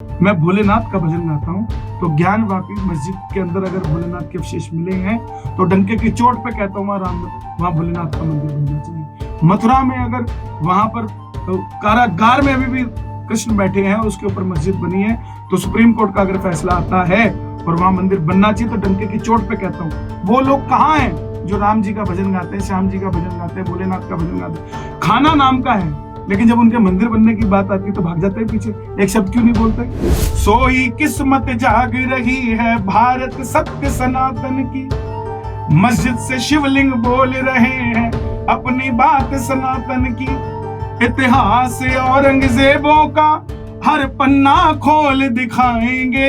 मैं भोलेनाथ का भजन गाता हूँ, तो ज्ञान वापी मस्जिद के अंदर अगर भोलेनाथ के अवशेष मिले हैं तो डंके की चोट पे कहता हूँ वहाँ भोलेनाथ का मंदिर बनना चाहिए। मथुरा में अगर वहां पर कारागार में अभी भी कृष्ण बैठे हैं, उसके ऊपर मस्जिद बनी है, तो सुप्रीम कोर्ट का अगर फैसला आता है और वहां मंदिर बनना चाहिए, तो डंके की चोट पे कहता हूँ। वो लोग कहाँ हैं जो राम जी का भजन गाते हैं, श्याम जी का भजन गाते हैं, भोलेनाथ का भजन गाते हैं? खाना नाम का है, लेकिन जब उनके मंदिर बनने की बात आती है तो भाग जाते हैं पीछे, एक शब्द क्यों नहीं बोलते? सोई किस्मत जाग रही है भारत सत्य सनातन की, मस्जिद से शिवलिंग बोल रहे हैं अपनी बात सनातन की। इतिहास औरंगजेबों का हर पन्ना खोल दिखाएंगे,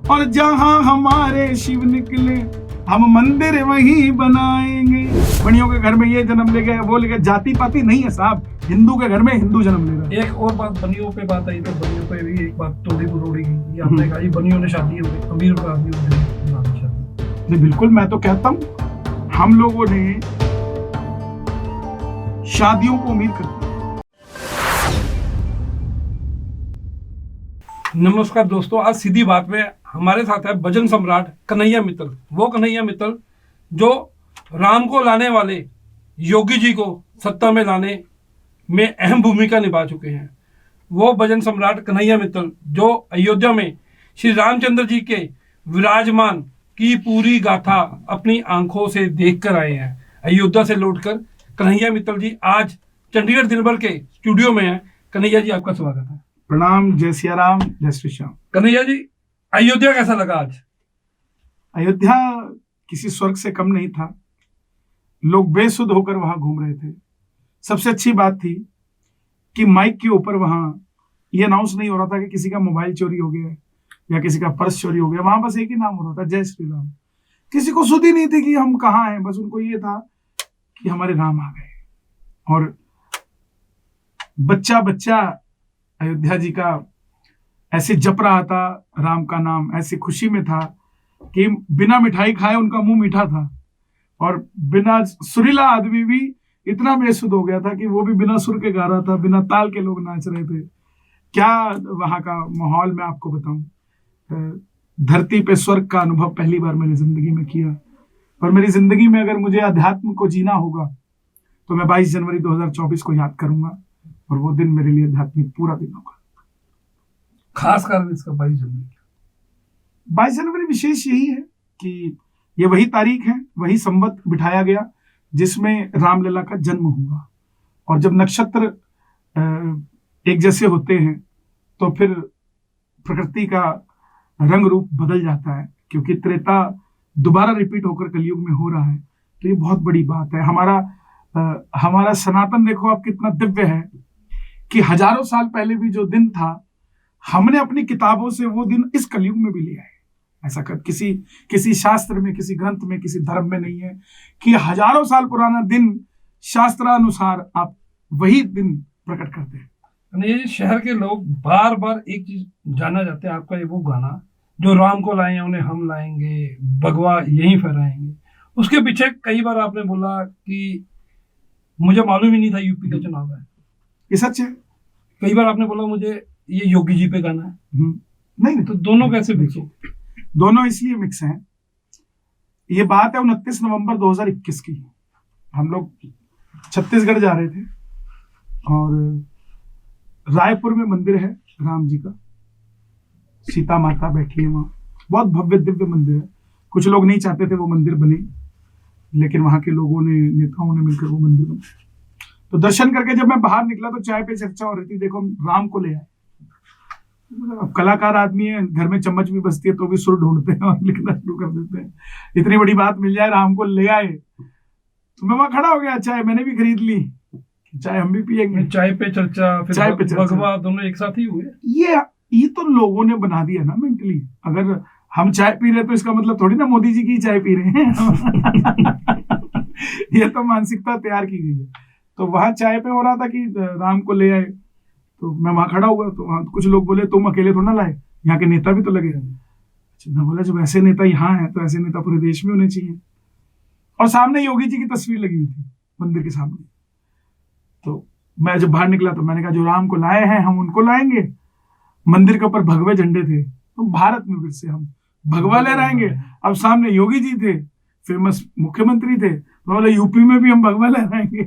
और जहां हमारे शिव निकले हम मंदिर वहीं बनाएंगे। बनियों के घर में ये जन्म ले गए, वो ले गए, जाति पाति नहीं है साहब, हिंदू के घर में हिंदू जन्म ले रहा है। एक और बात, बनियों पे बात आई तो बनियों पे भी एक बात तोड़ी मरोड़ी की, आपने कहा बनियों ने शादी हो गई, अमीर का आदमी हो गई। नहीं, बिल्कुल, मैं तो कहता हूँ हम लोगों ने शादियों को अमीर कर दिया। नमस्कार दोस्तों, आज सीधी बात में हमारे साथ है भजन सम्राट कन्हैया मित्तल। वो कन्हैया मित्तल जो राम को लाने वाले योगी जी को सत्ता में लाने में अहम भूमिका निभा चुके हैं। वो भजन सम्राट कन्हैया मित्तल जो अयोध्या में श्री रामचंद्र जी के विराजमान की पूरी गाथा अपनी आंखों से देख कर आए हैं। अयोध्या से लौटकर कन्हैया मित्तल जी आज चंडीगढ़ दिनभर के स्टूडियो में हैं। कन्हैया जी, आपका स्वागत है। प्रणाम, जय सिया राम, जय श्री श्याम। कन्हैया जी, अयोध्या कैसा लगा आज? अयोध्या किसी स्वर्ग से कम नहीं था। लोग बेसुध होकर वहां घूम रहे थे। सबसे अच्छी बात थी कि माइक के ऊपर वहां ये अनाउंस नहीं हो रहा था कि किसी का मोबाइल चोरी हो गया या किसी का पर्स चोरी हो गया। वहां बस एक ही नाम हो रहा था, जय श्री राम। किसी को सुध ही नहीं थी कि हम कहाँ हैं, बस उनको ये था कि हमारे राम आ गए। और बच्चा बच्चा अयोध्या जी का ऐसे जप रहा था राम का नाम, ऐसी खुशी में था कि बिना मिठाई खाए उनका मुंह मीठा था, और बिना सुरीला आदमी भी इतना बेसुध हो गया था कि वो भी बिना सुर के गा रहा था, बिना ताल के लोग नाच रहे थे। क्या वहां का माहौल मैं आपको बताऊं। धरती पे स्वर्ग का अनुभव पहली बार मैंने जिंदगी में किया। और मेरी जिंदगी में अगर मुझे अध्यात्म को जीना होगा तो मैं 22 जनवरी 2024 को याद करूंगा, और वो दिन मेरे लिए आध्यात्मिक पूरा दिन होगा। खास कारण इसका 22 जनवरी विशेष यही है कि ये वही तारीख है, वही संवत बिठाया गया जिसमें रामलला का जन्म हुआ। और जब नक्षत्र एक जैसे होते हैं तो फिर प्रकृति का रंग रूप बदल जाता है, क्योंकि त्रेता दोबारा रिपीट होकर कलयुग में हो रहा है। तो ये बहुत बड़ी बात है। हमारा सनातन देखो आप कितना दिव्य है कि हजारों साल पहले भी जो दिन था, हमने अपनी किताबों से वो दिन इस कलयुग में भी लिया है। ऐसा किसी शास्त्र में, किसी ग्रंथ में, किसी धर्म में नहीं है कि हजारों साल पुराना दिन शास्त्रानुसार आप वही दिन प्रकट करते हैं। ये शहर के लोग बार बार एक चीज जानना चाहते हैं, आपका ये वो गाना जो राम को लाए उन्हें हम लाएंगे, भगवा यहीं फहराएंगे, उसके पीछे कई बार आपने बोला कि मुझे मालूम ही नहीं था यूपी का चुनाव है। ये सच है। कई बार आपने बोला मुझे ये योगी जी पे गाना है। नहीं, तो दोनों कैसे मिक्स हो? दोनों इसलिए मिक्स हैं, ये बात है 29 नवंबर 2021 की। हम लोग छत्तीसगढ़ जा रहे थे और रायपुर में मंदिर है राम जी का, सीता माता बैठी है वहां, बहुत भव्य दिव्य मंदिर है। कुछ लोग नहीं चाहते थे वो मंदिर बने, लेकिन वहां के लोगों ने, नेताओं ने मिलकर वो मंदिर बना। तो दर्शन करके जब मैं बाहर निकला तो चाय पे चर्चा हो रही थी, देखो राम को ले आए। अब कलाकार आदमी है, घर में चम्मच भी बजती है तो भी सुर ढूंढते हैं और लिखना शुरू कर देते हैं। इतनी बड़ी बात मिल जाए, राम को ले आए, तो मैं वहां खड़ा हो गया। चाय मैंने भी खरीद ली, चाय हम भी पियेंगे। चाय पे चर्चा, फिर चाय पे चर्चा, भगवा, दोनों एक साथ ही हुए। ये तो लोगों ने बना दिया ना मेंटली। अगर हम चाय पी रहे तो इसका मतलब थोड़ी ना मोदी जी की चाय पी रहे हैं। ये तो मानसिकता तैयार की गई है। तो वहां चाय पे हो रहा था कि राम को ले आए, तो मैं वहां खड़ा हुआ, तो वहां कुछ लोग बोले तुम अकेले थोड़ा ना लाए, यहाँ के नेता भी तो लगे। मैं बोला जब ऐसे नेता यहाँ है तो ऐसे नेता पूरे देश में होने चाहिए। और सामने योगी जी की तस्वीर लगी हुई थी मंदिर के सामने। तो मैं जब बाहर निकला तो मैंने कहा जो राम को लाए हैं हम उनको लाएंगे, मंदिर के ऊपर भगवे झंडे थे, तो भारत में फिर से हम भगवा लहराएंगे। अब सामने योगी जी थे, फेमस मुख्यमंत्री थे, तो बोले यूपी में भी हम भगवा लहराएंगे।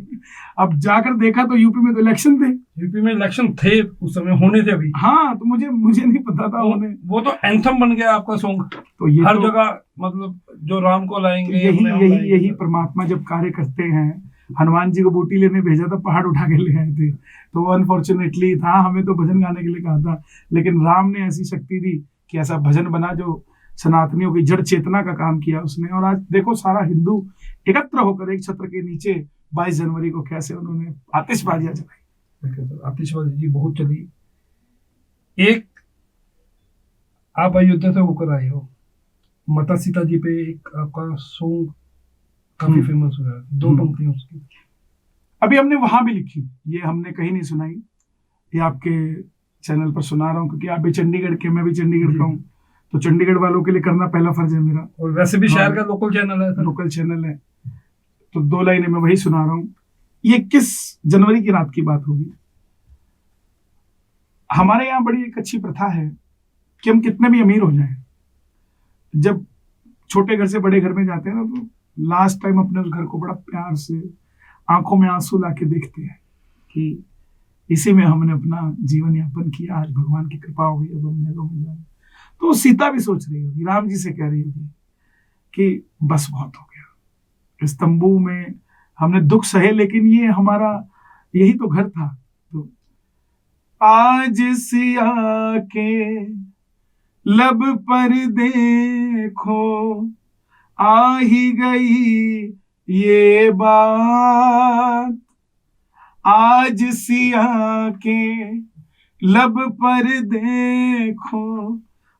अब जाकर देखा तो यूपी में तो इलेक्शन थे, यूपी में इलेक्शन थे उस समय, होने थे अभी। हाँ, तो मुझे नहीं पता था होने। वो तो एंथम बन गया आपका सॉन्ग, तो ये हर तो, जगह मतलब जो राम को लाएंगे, यही परमात्मा जब कार्य करते हैं। हनुमान जी को बूटी लेने भेजा था, पहाड़ उठा के ले आए थे, तो अनफॉर्चुनेटली था, हमें तो भजन गाने के लिए कहा था, लेकिन राम ने ऐसी शक्ति दी कि ऐसा भजन बना जो सनातनियों की जड़ चेतना का काम किया उसने। और आज देखो सारा हिंदू एकत्र होकर एक छत्र के नीचे 22 जनवरी को कैसे उन्होंने आतिशबाजियां जलाई। आतिशबाजी जी बहुत चली। एक आप अयोध्या से होकर आए हो, माता सीता जी पे एक आपका सॉन्ग काफी फेमस हुआ है, 2 पंक्तियां उसकी। अभी हमने वहां भी लिखी, ये हमने कहीं नहीं सुनाई, ये आपके चैनल पर सुना रहा हूँ, क्योंकि आप भी चंडीगढ़ के, मैं भी चंडीगढ़ का हूँ, तो चंडीगढ़ वालों के लिए करना पहला फर्ज है मेरा। और वैसे भी शहर का लोकल चैनल है, लोकल चैनल है, तो 2 लाइनें मैं वही सुना रहा हूँ। ये 21 जनवरी की रात की बात होगी। हमारे यहाँ बड़ी एक अच्छी प्रथा है कि हम कितने भी अमीर हो जाएं, जब छोटे घर से बड़े घर में जाते हैं ना, तो लास्ट टाइम अपने उस घर को बड़ा प्यार से आंखों में आंसू लाके देखते हैं कि इसी में हमने अपना जीवन यापन किया, आज भगवान की कृपा हो गई, अब हम महलों में जाए। तो सीता भी सोच रही होगी, राम जी से कह रही होगी कि बस बहुत हो गया, इस तंबू में हमने दुख सहे, लेकिन ये हमारा यही तो घर था। तो आज सिया के लब पर देखो आ ही गई ये बात, आज सिया के लब पर देखो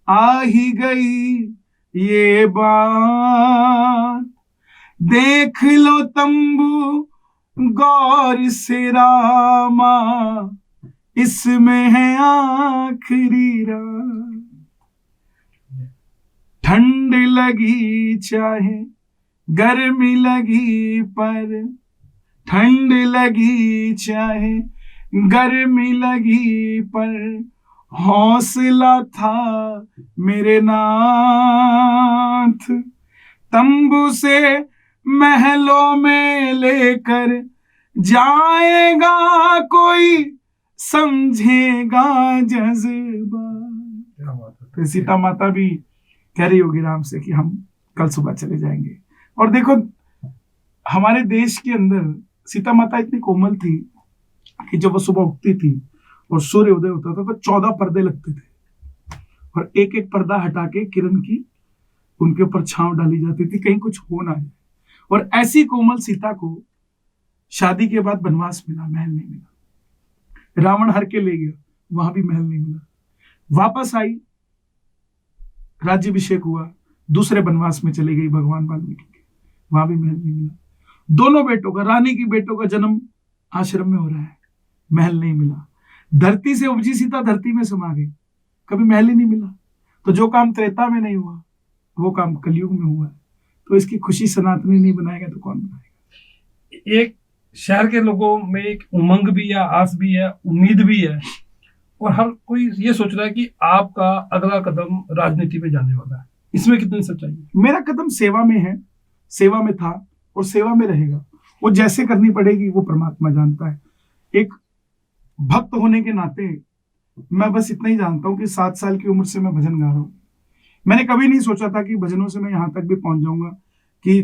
आ ही गई ये बात, देख लो तंबू गौर से रामा, इसमें है आखिरी रात, ठंड लगी चाहे गर्मी लगी, पर ठंड लगी चाहे गर्मी लगी, पर हौसला था मेरे नाथ, तंबू से महलों में लेकर जाएगा कोई, समझेगा जज्बा। तो सीता माता भी कह रही होगी राम से कि हम कल सुबह चले जाएंगे। और देखो हमारे देश के अंदर सीता माता इतनी कोमल थी कि जब वो सुबह उठती थी और सूर्य उदय होता था तो 14 पर्दे लगते थे, और एक एक पर्दा हटा के किरण की उनके ऊपर छांव डाली जाती थी, कहीं कुछ हो ना जाए। और ऐसी कोमल सीता को शादी के बाद वनवास मिला, महल नहीं मिला। रावण हर के ले गया, वहां भी महल नहीं मिला। वापस आई, राज्याभिषेक हुआ, दूसरे वनवास में चली गई भगवान वाल्मीकि के, वहां भी महल नहीं मिला। दोनों बेटों का, रानी की बेटों का जन्म आश्रम में हो रहा है, महल नहीं मिला। धरती से उपजी सीता धरती में समा गई, कभी महल ही नहीं मिला। तो जो काम त्रेता में नहीं हुआ वो काम कलयुग में हुआ है। तो इसकी खुशी सनातनी नहीं बनाएगा तो कौन बनाएगा। एक शहर के लोगों में एक उमंग भी है, आस भी है, उम्मीद भी है, और हर कोई ये सोच रहा है कि आपका अगला कदम राजनीति में जाने वाला है। इसमें कितनी सच्चाई है? मेरा कदम सेवा में है, सेवा में था और सेवा में रहेगा। वो जैसे करनी पड़ेगी वो परमात्मा जानता है। एक भक्त होने के नाते मैं बस इतना ही जानता हूँ कि 7 साल की उम्र से मैं भजन गा रहा हूँ। मैंने कभी नहीं सोचा था कि भजनों से मैं यहाँ तक भी पहुंच जाऊंगा कि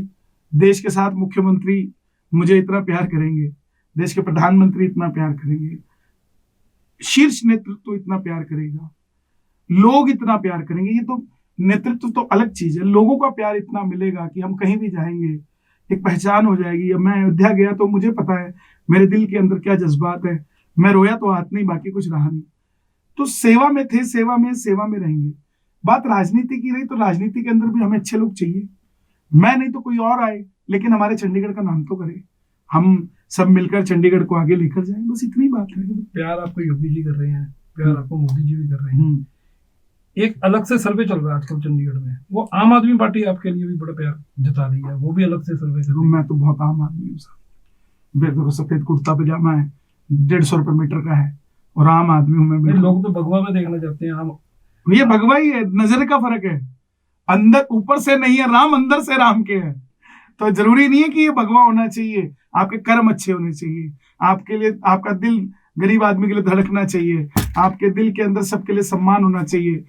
देश के साथ मुख्यमंत्री मुझे इतना प्यार करेंगे, देश के प्रधानमंत्री इतना प्यार करेंगे, शीर्ष नेतृत्व इतना प्यार करेगा, लोग इतना प्यार करेंगे। ये तो नेतृत्व तो अलग चीज है, लोगों का प्यार इतना मिलेगा कि हम कहीं भी जाएंगे एक पहचान हो जाएगी। अब मैं अयोध्या गया तो मुझे पता है मेरे दिल के अंदर क्या जज्बात है। मैं रोया तो हाथ नहीं, बाकी कुछ रहा नहीं। तो सेवा में थे, सेवा में रहेंगे। बात राजनीति की रही तो राजनीति के अंदर भी हमें अच्छे लोग चाहिए। मैं नहीं तो कोई और आए, लेकिन हमारे चंडीगढ़ का नाम तो करे, हम सब मिलकर चंडीगढ़ को आगे लेकर जाएं, बस इतनी बात है। प्यार आपको योगी जी कर रहे हैं, प्यार आपको मोदी जी भी कर रहे हैं। एक अलग से सर्वे चल रहा है आजकल चंडीगढ़ में, वो आम आदमी पार्टी आपके लिए भी बड़ा प्यार जता रही है, वो भी अलग से सर्वे कर रही है। मैं तो बहुत आम आदमी हूँ साहब, सफेद कुर्ता पजामा है, 150 रुपये मीटर का है, और आम आदमी हूं मैं ये बिल्कुल। लोग तो भगवा में देखना चाहते हैं हम। ये भगवा ही है, नजर का फर्क है, अंदर ऊपर से नहीं है राम, अंदर से राम के है। तो जरूरी नहीं है कि ये भगवा होना चाहिए, आपके कर्म अच्छे होने चाहिए, आपके लिए आपका दिल गरीब आदमी के लिए धड़कना चाहिए, आपके दिल के अंदर सबके लिए सम्मान होना चाहिए,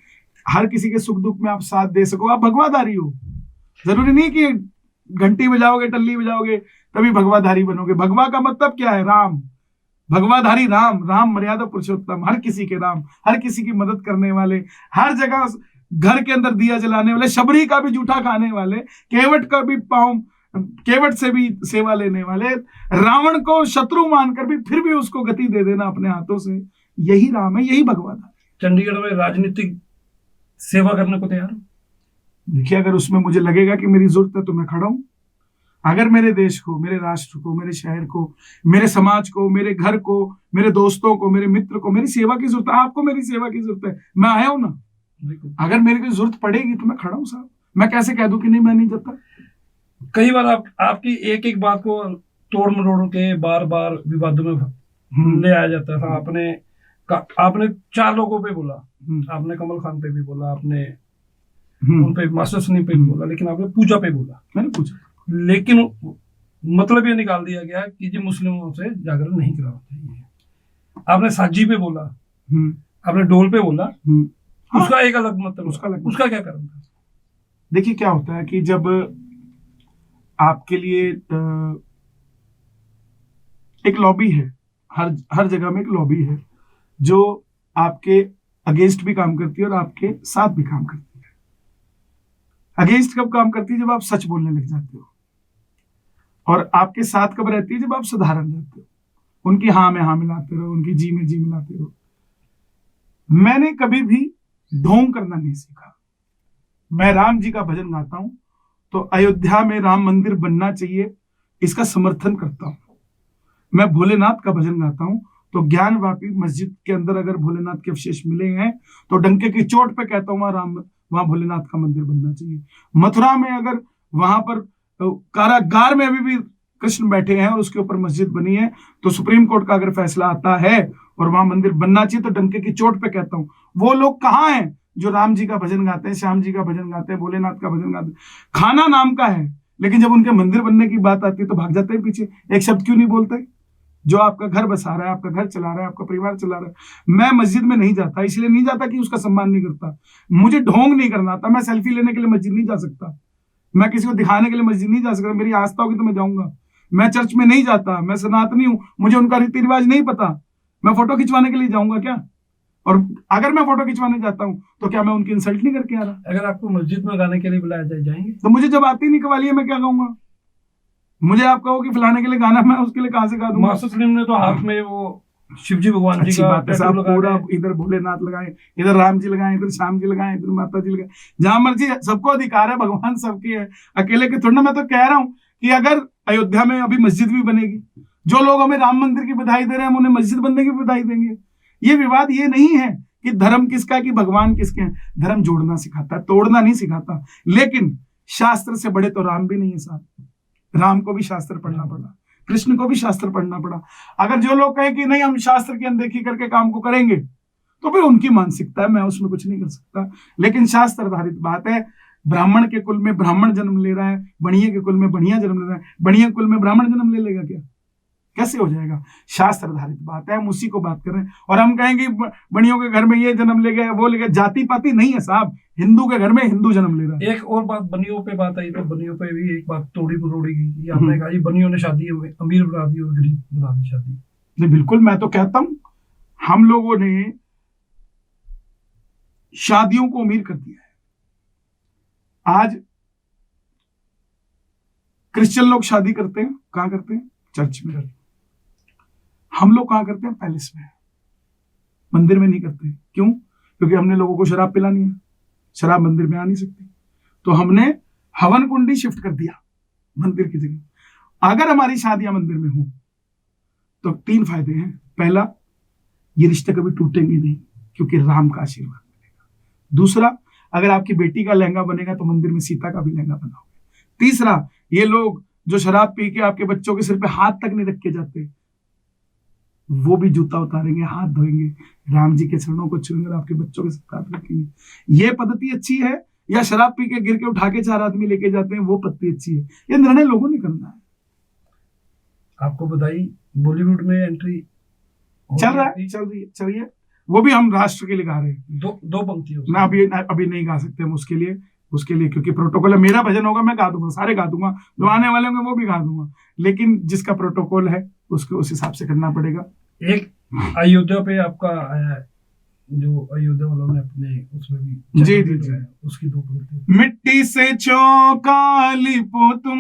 हर किसी के सुख दुख में आप साथ दे सको, आप भगवाधारी हो। जरूरी नहीं कि घंटी बजाओगे टल्ली बजाओगे तभी भगवाधारी बनोगे। भगवा का मतलब क्या है? राम, भगवाधारी राम, राम मर्यादा पुरुषोत्तम, हर किसी के राम, हर किसी की मदद करने वाले, हर जगह घर के अंदर दिया जलाने वाले, शबरी का भी जूठा खाने वाले, केवट का भी पाँव, केवट से भी सेवा लेने वाले, रावण को शत्रु मानकर भी फिर भी उसको गति दे देना अपने हाथों से, यही राम है, यही भगवान है। चंडीगढ़ में राजनीतिक सेवा करने को तैयार हूं। देखिए, अगर उसमें मुझे लगेगा कि मेरी जरूरत है तो मैं खड़ा हूं। अगर मेरे देश को, मेरे राष्ट्र को, मेरे शहर को, मेरे समाज को, मेरे घर को, मेरे दोस्तों को, मेरे मित्र को मेरी सेवा की जरूरत है, आपको मेरी सेवा की जरूरत है, मैं आया हूं ना। अगर मेरी कोई जरूरत पड़ेगी तो मैं खड़ा हूं साहब। मैं कैसे कह दूं कि नहीं मैं नहीं जाता। कई बार आपकी एक एक बात को तोड़ मरोड़ के बार बार विवादों में ले आया जाता था। आपने 4 लोगों पे बोला, आपने कमल खान पे भी बोला, आपने उन पे मास्टर सुनी पे भी बोला, लेकिन आपने पूजा पे बोला। मैंने पूछा, लेकिन मतलब ये निकाल दिया गया कि जी मुस्लिमों से जागरण नहीं कराना चाहिए। आपने साजी पे बोला, आपने डोल पे बोला, उसका एक अलग मतलब, उसका क्या कारण था? देखिए, क्या होता है कि जब आपके लिए एक लॉबी है, हर जगह में एक लॉबी है जो आपके अगेंस्ट भी काम करती है और आपके साथ भी काम करती है। अगेंस्ट कब काम करती है? जब आप सच बोलने लग जाते हो। और आपके साथ कब रहती है? जब आप साधारण रहते हो, उनकी हाँ में हाँ मिलाते रहो, उनकी जी में जी मिलाते रहो। मैंने कभी भी ढोंग करना नहीं सीखा। मैं राम जी का भजन गाता हूं तो अयोध्या में राम मंदिर बनना चाहिए, इसका समर्थन करता हूं। मैं भोलेनाथ का भजन गाता हूं तो ज्ञान वापी मस्जिद के अंदर अगर भोलेनाथ के अवशेष मिले हैं तो डंके की चोट पे कहता हूं वहां भोलेनाथ का मंदिर बनना चाहिए। मथुरा में अगर वहां पर कारागार में अभी भी कृष्ण बैठे हैं और उसके ऊपर मस्जिद बनी है तो सुप्रीम कोर्ट का अगर फैसला आता है और वहां मंदिर बनना चाहिए तो डंके की चोट पे कहता हूं। वो लोग कहां हैं जो राम जी का भजन गाते हैं, श्याम जी का भजन गाते हैं, भोलेनाथ का भजन गाते हैं? खाना नाम का है, लेकिन जब उनके मंदिर बनने की बात आती है तो भाग जाते हैं पीछे। एक शब्द क्यों नहीं बोलते? जो आपका घर बसा रहा है, आपका घर चला रहा है, आपका परिवार चला रहा है। मैं मस्जिद में नहीं जाता, इसलिए नहीं जाता कि उसका सम्मान नहीं करता। मुझे ढोंग नहीं करना आता। मैं सेल्फी लेने के लिए मस्जिद नहीं जा सकता, मैं किसी को दिखाने के लिए मस्जिद नहीं जा सकता। मेरी आस्था होगी तो मैं जाऊंगा। मैं चर्च में नहीं जाता, मैं सनातनी हूं, मुझे उनका रीति रिवाज नहीं पता। मैं फोटो खिंचवाने के लिए जाऊंगा क्या? और अगर मैं फोटो खिंचवाने जाता हूं तो क्या मैं उनकी इंसल्ट नहीं करके आ रहा? अगर आपको मस्जिद में गाने के लिए बुलाया जाएंगे तो मुझे जब आती नहीं कवाली है मैं क्या गाऊंगा? मुझे आप कहो कि फलाने के लिए गाना, मैं उसके लिए कहां से गा दूंगा? मास्टर सलीम ने तो हाथ में वो शिवजी भगवान जी का बात है साहब, पूरा इधर भोलेनाथ लगाए, इधर राम जी लगाए, इधर श्याम जी लगाए, इधर माता जी लगाए, जहां मर्जी। सबको अधिकार है, भगवान सबके है, अकेले के थोड़ा। मैं तो कह रहा हूं कि अगर अयोध्या में अभी मस्जिद भी बनेगी, जो लोग हमें राम मंदिर की बधाई दे रहे हैं हम उन्हें मस्जिद बनने की बधाई देंगे। ये विवाद ये नहीं है कि धर्म किसका कि भगवान किसके हैं। धर्म जोड़ना सिखाता है, तोड़ना नहीं सिखाता। लेकिन शास्त्र से बड़े तो राम भी नहीं है साहब। राम को भी शास्त्र पढ़ना पड़ा, कृष्ण को भी शास्त्र पढ़ना पड़ा। अगर जो लोग कहें कि नहीं हम शास्त्र की अनदेखी करके काम को करेंगे तो फिर उनकी मानसिकता है, मैं उसमें कुछ नहीं कर सकता। लेकिन शास्त्र आधारित बात है। ब्राह्मण के कुल में ब्राह्मण जन्म ले रहा है, बढ़िया के कुल में बढ़िया जन्म ले रहा है, बढ़िया कुल में ब्राह्मण जन्म ले लेगा क्या? कैसे हो जाएगा? शास्त्र आधारित बात है, हम उसी को बात कर रहे हैं। और हम कहेंगे बनियों के घर में ये जन्म ले गया, वो ले गया। जाति पाति नहीं है साहब, हिंदू के घर में हिंदू जन्म ले रहा है। एक और बात, बनियों पे बात आई तो बनियों पे भी एक बात तोड़ी मरोड़ी की। आपने कहा जी बनियों ने शादी अमीर बना दी और गरीब बना दी शादी। नहीं, बिल्कुल। मैं तो कहता हूं हम लोगों ने शादियों को अमीर कर दिया है। आज क्रिश्चियन लोग शादी करते हैं, कहां करते हैं? चर्च में। हम लोग कहां करते हैं? पैलेस में, मंदिर में नहीं करते। क्यों? क्योंकि हमने लोगों को शराब पिलानी है, शराब मंदिर में आ नहीं सकती, तो हमने हवन कुंडी शिफ्ट कर दिया मंदिर की जगह। अगर हमारी शादियां मंदिर में हो तो 3 फायदे हैं। पहला, ये रिश्ते कभी टूटेंगे नहीं क्योंकि राम का आशीर्वाद मिलेगा। दूसरा, अगर आपकी बेटी का लहंगा बनेगा तो मंदिर में सीता का भी लहंगा बनाओगे। तीसरा, ये लोग जो शराब पी के आपके बच्चों के सिर पे हाथ तक नहीं रख के जाते, वो भी जूता उतारेंगे, हाथ धोएंगे, राम जी के चरणों को छुएंगे और आपके बच्चों के साथ हाथ रखेंगे। ये पद्धति अच्छी है या शराब पी के गिर के उठा के 4 आदमी लेके जाते हैं वो पद्धति अच्छी है? ये निर्णय लोगों ने करना है। आपको बधाई, बॉलीवुड में एंट्री चल रही है। वो भी हम राष्ट्र के लिए गा रहे हैं। दो पंक्तियों मैं अभी नहीं गा सकते हम उसके लिए क्योंकि प्रोटोकॉल है। मेरा भजन होगा मैं गा दूंगा, सारे गा दूंगा, जो आने वाले होंगे वो भी गा दूंगा, लेकिन जिसका प्रोटोकॉल है उसको उस हिसाब से करना पड़ेगा। एक अयोध्या पे आपका आया है, जो अयोध्या वालों ने अपने उसमें भी जी, उसकी 2 पंक्ति। मिट्टी से चौका लिपो तुम,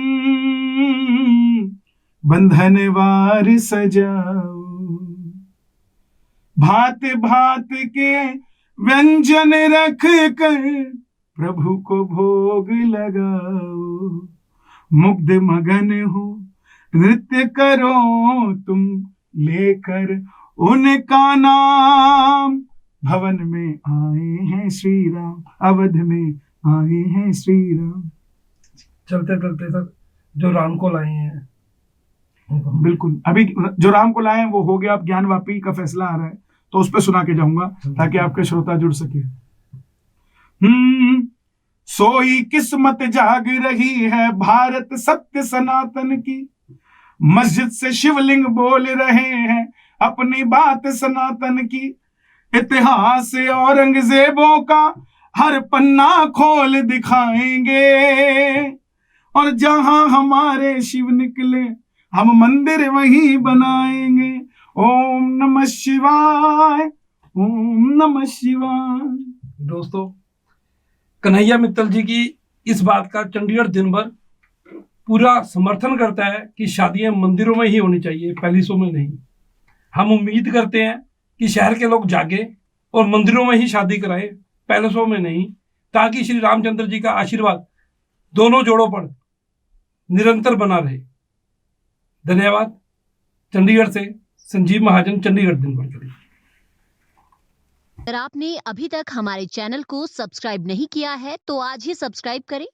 बंधन वार सजाओ, भात भात के व्यंजन रख कर प्रभु को भोग लगाओ, मुग्ध मगन हो नृत्य करो तुम, लेकर उनका नाम, भवन में आए हैं श्री राम, अवध में आए हैं श्री राम। चलते चलते सर जो राम को लाए हैं, बिल्कुल अभी जो राम को लाए हैं वो हो गया। अब ज्ञान वापी का फैसला आ रहा है तो उस पर सुना के जाऊंगा ताकि आपके श्रोता जुड़ सके। सोई किस्मत जाग रही है भारत सत्य सनातन की, मस्जिद से शिवलिंग बोल रहे हैं अपनी बात सनातन की, इतिहास औरंगजेबों का हर पन्ना खोल दिखाएंगे, और जहां हमारे शिव निकले हम मंदिर वहीं बनाएंगे। ओम नमः शिवाय, ओम नमः शिवाय। दोस्तों, कन्हैया मित्तल जी की इस बात का चंडीगढ़ दिन भर पूरा समर्थन करता है कि शादियां मंदिरों में ही होनी चाहिए, पैलेसों में नहीं। हम उम्मीद करते हैं कि शहर के लोग जागे और मंदिरों में ही शादी कराएं, पैलेसों में नहीं, ताकि श्री रामचंद्र जी का आशीर्वाद दोनों जोड़ों पर निरंतर बना रहे। धन्यवाद। चंडीगढ़ से संजीव महाजन, चंडीगढ़ दिन भर के लिए। अगर आपने अभी तक हमारे चैनल को सब्सक्राइब नहीं किया है तो आज ही सब्सक्राइब करें,